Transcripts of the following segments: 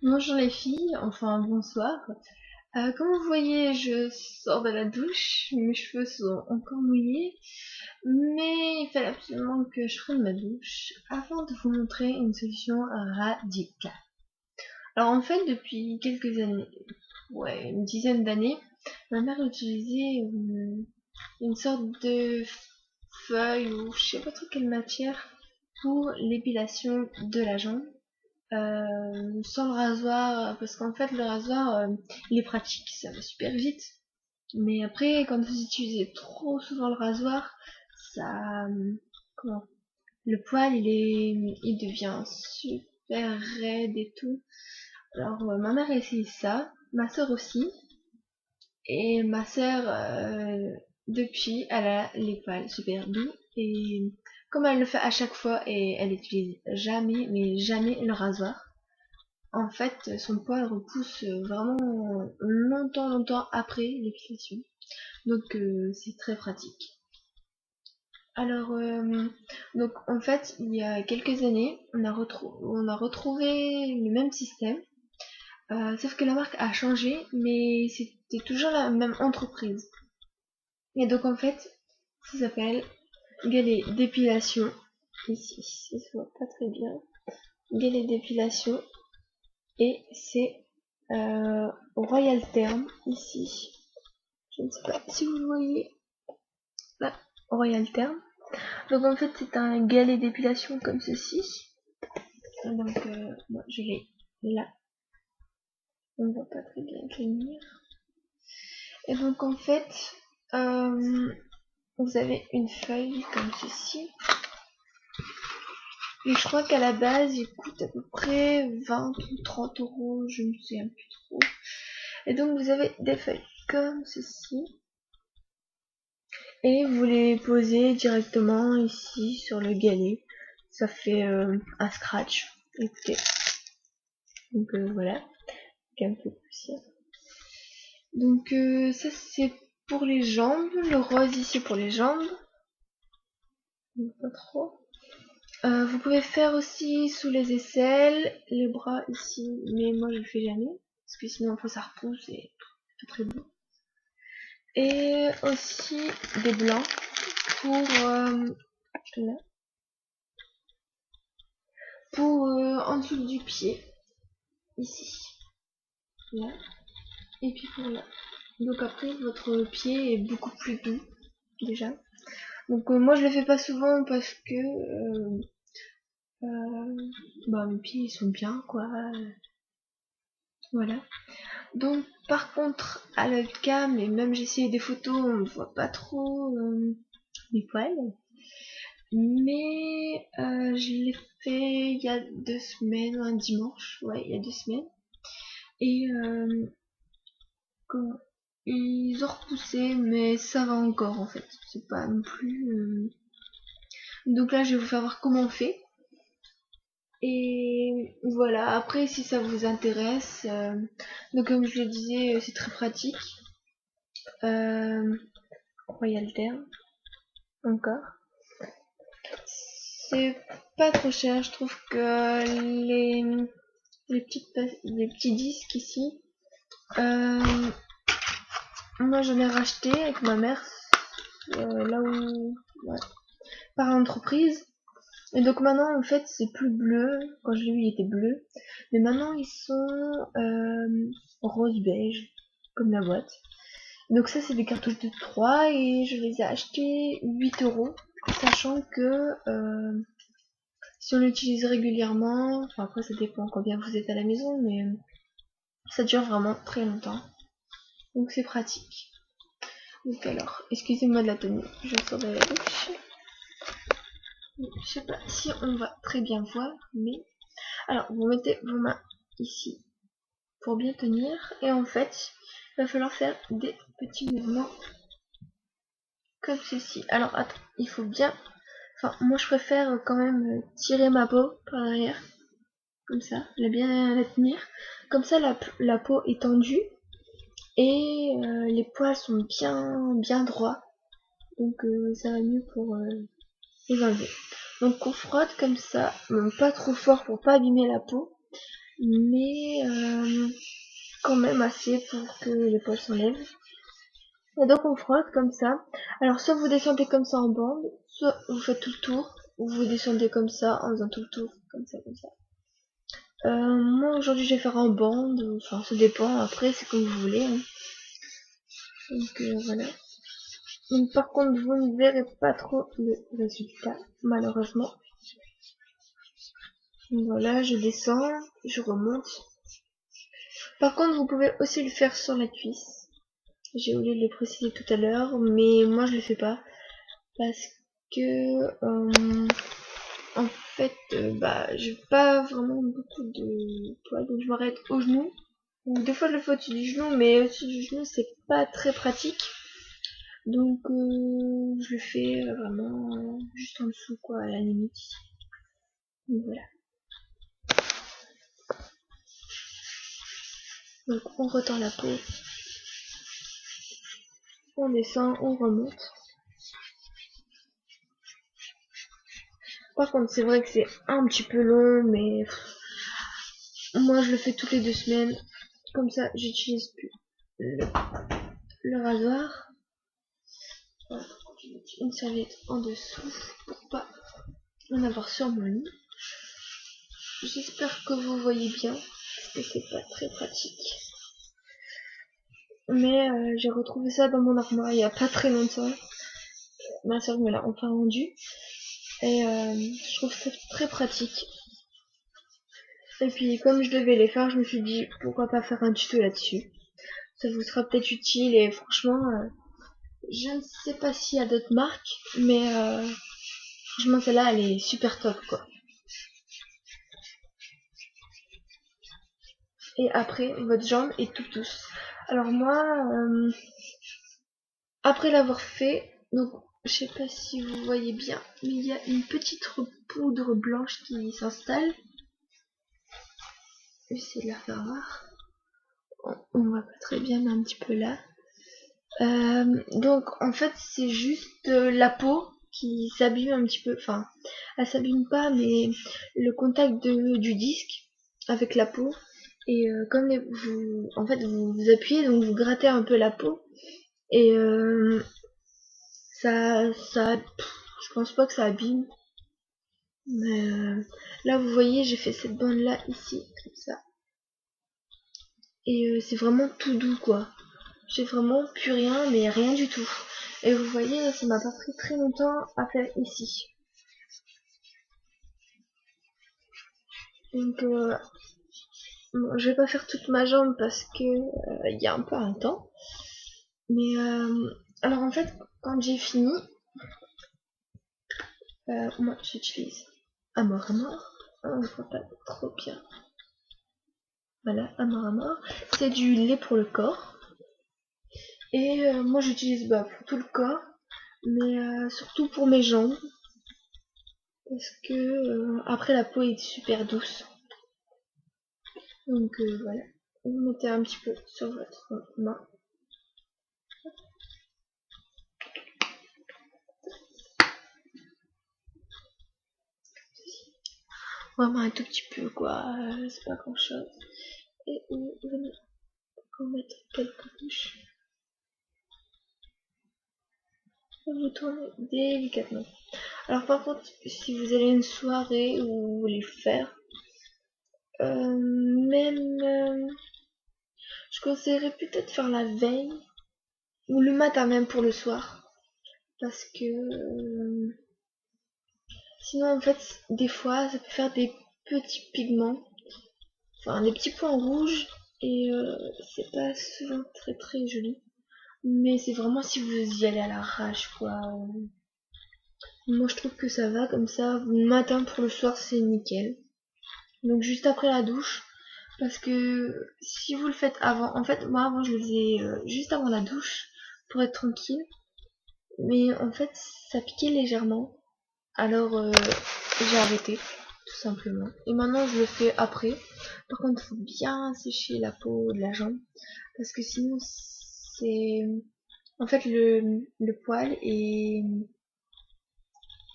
Bonjour les filles, enfin bonsoir. Comme vous voyez, je sors de la douche, mes cheveux sont encore mouillés, mais il fallait absolument que je prenne ma douche afin de vous montrer une solution radicale. Alors en fait, depuis quelques années, ouais, une dizaine d'années, ma mère utilisait une sorte de feuille ou je sais pas trop quelle matière pour l'épilation de la jambe. Sans le rasoir, parce qu'en fait le rasoir il est pratique, ça va super vite, mais après quand vous utilisez trop souvent le rasoir, ça comment, le poil il devient super raide et tout. Alors ma mère a essayé ça, ma soeur aussi, et ma soeur depuis elle a les poils super doux, et comme elle le fait à chaque fois et elle utilise jamais mais jamais le rasoir, en fait, son poil repousse vraiment longtemps après l'épilation. Donc c'est très pratique. Alors, donc en fait, il y a quelques années, on a retrouvé le même système, sauf que la marque a changé, mais c'était toujours la même entreprise. Et donc en fait, ça s'appelle galet d'épilation. Ici, ça se voit pas très bien. Galet d'épilation. Et c'est Royal Term ici. Je ne sais pas si vous voyez là, Royal Term. Donc en fait c'est un galet d'épilation comme ceci. Donc moi je l'ai là. On ne voit pas très bien avec les lumières. Et donc en fait vous avez une feuille comme ceci. Et je crois qu'à la base il coûte à peu près 20 ou 30 euros, je ne sais plus trop. Et donc vous avez des feuilles comme ceci. Et vous les posez directement ici sur le galet. Ça fait un scratch. Écoutez. Donc voilà. Un peu de poussière. Donc ça c'est pour les jambes. Le rose ici pour les jambes. Donc, pas trop. Vous pouvez faire aussi sous les aisselles, les bras ici, mais moi je le fais jamais parce que sinon ça repousse et c'est pas très beau. Et aussi des blancs pour là, pour en dessous du pied, ici, là, et puis pour là. Donc après, votre pied est beaucoup plus doux, déjà. Donc moi, je le fais pas souvent parce que bah, mes pieds, ils sont bien, quoi. Voilà. Donc, par contre, à la cam, et même j'ai essayé des photos, on ne voit pas trop les poils. Mais je l'ai fait il y a 2 semaines, un dimanche, ouais, il y a 2 semaines. Et comment ils ont repoussé, mais ça va encore en fait. C'est pas non plus. Donc là, je vais vous faire voir comment on fait. Et voilà. Après, si ça vous intéresse, donc comme je le disais, c'est très pratique. Royal Term, encore. C'est pas trop cher. Je trouve que les petits disques ici. Moi, j'en ai racheté avec ma mère là où, ouais, par l'entreprise. Et donc maintenant, en fait, c'est plus bleu. Quand je l'ai eu, il était bleu. Mais maintenant, ils sont rose beige, comme la boîte. Donc ça, c'est des cartouches de 3 et je les ai achetés 8 euros. Sachant que si on l'utilise régulièrement, enfin après ça dépend combien vous êtes à la maison, mais ça dure vraiment très longtemps. Donc c'est pratique. Donc alors, excusez-moi de la tenue, je sors de la douche. Je sais pas si on va très bien voir, mais alors vous mettez vos mains ici pour bien tenir et en fait il va falloir faire des petits mouvements comme ceci. Alors attends, il faut bien, enfin moi je préfère quand même tirer ma peau par derrière comme ça, bien la tenir, comme ça la peau est tendue et les poils sont bien droits, donc ça va mieux pour les enlever. Donc on frotte comme ça, même pas trop fort pour pas abîmer la peau. mais quand même assez pour que les poils s'enlèvent. Et donc on frotte comme ça. Alors soit vous descendez comme ça en bande, soit vous faites tout le tour, ou vous descendez comme ça en faisant tout le tour, comme ça, comme ça. Moi aujourd'hui je vais faire en bande, enfin ça dépend, après c'est comme vous voulez. Hein. Donc voilà. Donc par contre vous ne verrez pas trop le résultat, malheureusement. Donc voilà, je descends, je remonte. Par contre vous pouvez aussi le faire sur la cuisse. J'ai oublié de le préciser tout à l'heure, mais moi je le fais pas. Parce que en fait j'ai pas vraiment beaucoup de poids, donc je m'arrête au genou. Ou des fois je le fais au-dessus du genou, mais au-dessus du genou c'est pas très pratique. Donc je le fais vraiment juste en dessous quoi, à la limite. Donc voilà. Donc on retend la peau, on descend, on remonte. Par contre c'est vrai que c'est un petit peu long, mais moi je le fais toutes les 2 semaines. Comme ça j'utilise plus le rasoir. Voilà, je vais mettre une serviette en dessous pour pas en avoir sur mon lit. J'espère que vous voyez bien, parce que c'est pas très pratique. Mais j'ai retrouvé ça dans mon armoire il y a pas très longtemps. Ma soeur me l'a enfin rendu. Et je trouve ça très pratique. Et puis comme je devais les faire, je me suis dit pourquoi pas faire un tuto là-dessus. Ça vous sera peut-être utile et franchement, je ne sais pas s'il y a d'autres marques, mais franchement celle-là elle est super top quoi. Et après votre jambe est toute douce. Alors moi, après l'avoir fait, donc je sais pas si vous voyez bien, mais il y a une petite poudre blanche qui s'installe. Je vais essayer de la faire voir. On voit pas très bien, mais un petit peu là. Donc en fait c'est juste la peau qui s'abîme un petit peu, enfin elle s'abîme pas, mais le contact du disque avec la peau. Et comme vous, en fait vous appuyez, donc vous grattez un peu la peau. Et je pense pas que ça abîme. Mais là, vous voyez, j'ai fait cette bande là ici, comme ça. Et c'est vraiment tout doux, quoi. J'ai vraiment plus rien, mais rien du tout. Et vous voyez, ça m'a pas pris très longtemps à faire ici. Donc, bon, je vais pas faire toute ma jambe parce que il y a un peu un temps. Mais alors en fait, quand j'ai fini, moi j'utilise un mort à mort. On voit pas trop bien. Voilà, un mort à mort. C'est du lait pour le corps. Et moi j'utilise pour tout le corps, mais surtout pour mes jambes. Parce que après la peau est super douce. Donc voilà. Vous mettez un petit peu sur votre main. Vraiment un tout petit peu quoi, c'est pas grand chose. Et vous venez en mettre quelques couches. Et vous tournez délicatement. Alors par contre, si vous allez à une soirée où vous voulez faire, même je conseillerais peut-être faire la veille ou le matin même pour le soir. Parce que sinon en fait des fois ça peut faire des petits pigments, enfin des petits points rouges et c'est pas souvent très très joli. Mais c'est vraiment si vous y allez à l'arrache quoi. Moi je trouve que ça va comme ça, le matin pour le soir c'est nickel. Donc juste après la douche. Parce que si vous le faites avant, en fait moi avant je le faisais juste avant la douche pour être tranquille. Mais en fait ça piquait légèrement. Alors j'ai arrêté tout simplement. Et maintenant je le fais après. Par contre il faut bien sécher la peau de la jambe. Parce que sinon c'est... En fait le poil est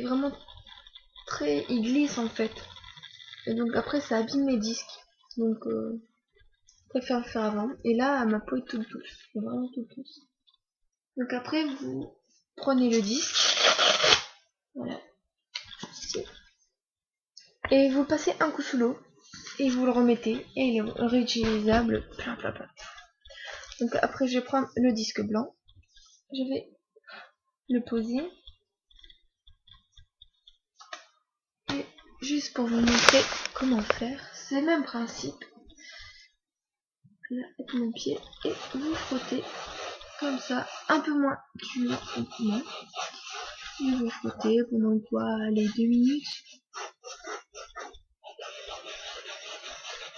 vraiment très... Il glisse en fait. Et donc après ça abîme les disques. Donc je préfère le faire avant. Et là ma peau est toute douce, vraiment toute douce. Donc après vous prenez le disque, voilà, ici, et vous passez un coup sous l'eau et vous le remettez et il est réutilisable plein. Donc après je vais prendre le disque blanc, je vais le poser et juste pour vous montrer comment faire, c'est le même principe. Là avec mon pied et vous frottez comme ça, un peu moins dur maintenant. Et vous frottez pendant quoi, les 2 minutes.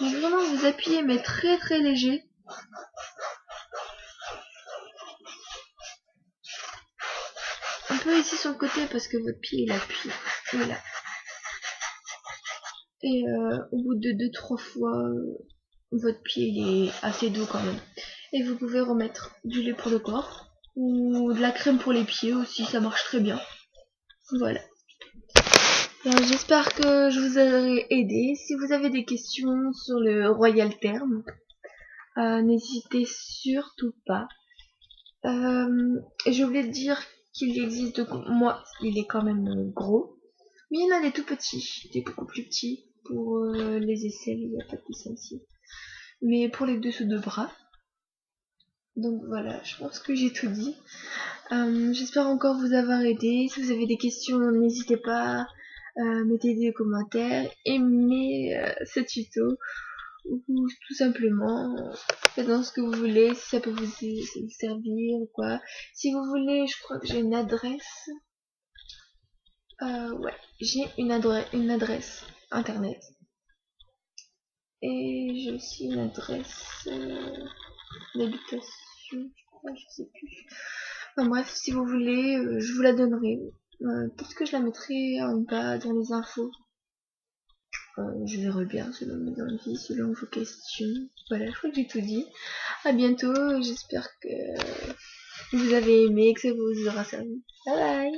Donc vraiment vous appuyez mais très léger. Un peu ici sur le côté parce que votre pied il appuie. Voilà. Et au bout de 2-3 fois, votre pied il est assez doux quand même. Et vous pouvez remettre du lait pour le corps ou de la crème pour les pieds aussi, ça marche très bien. Voilà. J'espère que je vous aurai aidé. Si vous avez des questions sur le Royal Term, n'hésitez surtout pas. J'ai oublié de dire qu'il existe moi, il est quand même gros, mais il y en a des tout petits, des beaucoup plus petits. Pour les aisselles, il n'y a pas de dessin ici, mais pour les dessous de bras. Donc voilà, je pense que j'ai tout dit. J'espère encore vous avoir aidé. Si vous avez des questions, n'hésitez pas, mettez des commentaires, aimez ce tuto, ou tout simplement faites dans ce que vous voulez, si ça peut vous servir ou quoi. Si vous voulez, je crois que j'ai une adresse. Ouais, j'ai une adresse internet. Et j'ai aussi une adresse d'habitation, je crois, je sais plus. Enfin bref, si vous voulez, je vous la donnerai. Peut-être que je la mettrai en bas dans les infos. Je verrai bien selon mes envies, selon vos questions. Voilà, je crois que j'ai tout dit. À bientôt, j'espère que vous avez aimé, que ça vous aura servi. Bye bye!